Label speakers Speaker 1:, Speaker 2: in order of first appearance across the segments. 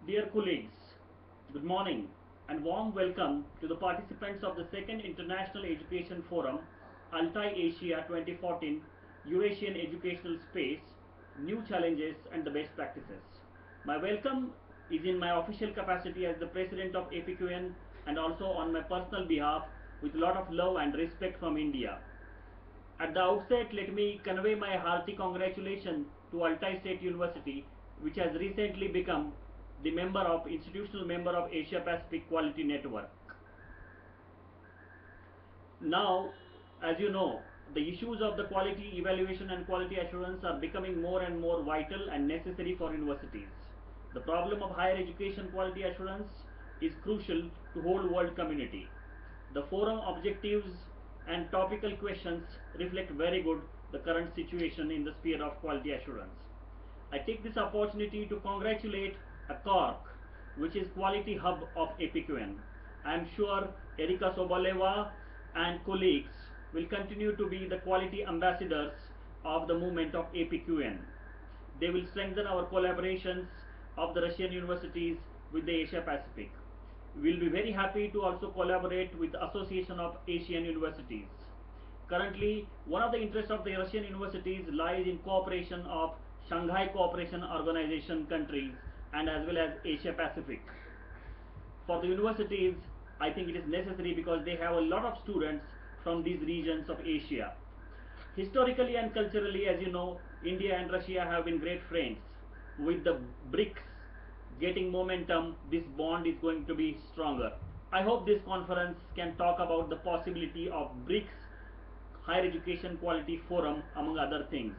Speaker 1: Dear colleagues, good morning and warm welcome to the participants of the second International Education Forum, Altai Asia 2014, Eurasian Educational Space, New Challenges and the Best Practices. My welcome is in my official capacity as the President of APQN and also on my personal behalf with a lot of love and respect from India. At the outset, let me convey my hearty congratulations to Altai State University, which has recently become the institutional member of Asia Pacific Quality Network. Now, as you know, the issues of the quality evaluation and quality assurance are becoming more and more vital and necessary for universities. The problem of higher education quality assurance is crucial to whole world community. The forum objectives and topical questions reflect very good the current situation in the sphere of quality assurance. I take this opportunity to congratulate Cork, which is Quality Hub of APQN. I am sure Erika Soboleva and colleagues will continue to be the quality ambassadors of the movement of APQN. They will strengthen our collaborations of the Russian universities with the Asia Pacific. We will be very happy to also collaborate with the Association of Asian Universities. Currently, one of the interests of the Russian universities lies in cooperation of Shanghai Cooperation Organization countries and as well as Asia Pacific. For the universities, I think it is necessary because they have a lot of students from these regions of Asia. Historically and culturally, as you know, India and Russia have been great friends. With the BRICS getting momentum, this bond is going to be stronger. I hope this conference can talk about the possibility of BRICS Higher Education Quality Forum, among other things.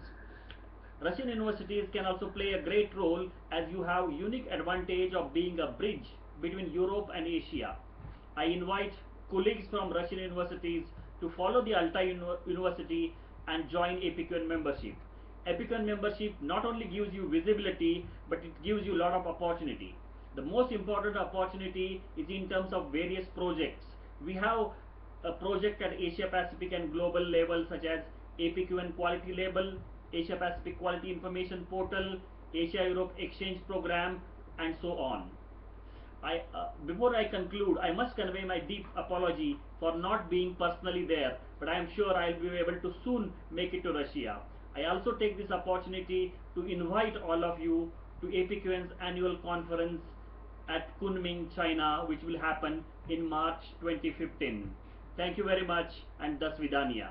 Speaker 1: Russian universities can also play a great role as you have unique advantage of being a bridge between Europe and Asia. I invite colleagues from Russian universities to follow the Altai University and join APQN membership. APQN membership not only gives you visibility, but it gives you a lot of opportunity. The most important opportunity is in terms of various projects. We have a project at Asia Pacific and global level such as APQN Quality Label, Asia Pacific Quality Information Portal, Asia Europe Exchange Program, and so on. Before I conclude, I must convey my deep apology for not being personally there, but I am sure I will be able to soon make it to Russia. I also take this opportunity to invite all of you to APQN's annual conference at Kunming, China, which will happen in March 2015. Thank you very much, and Das Vidania.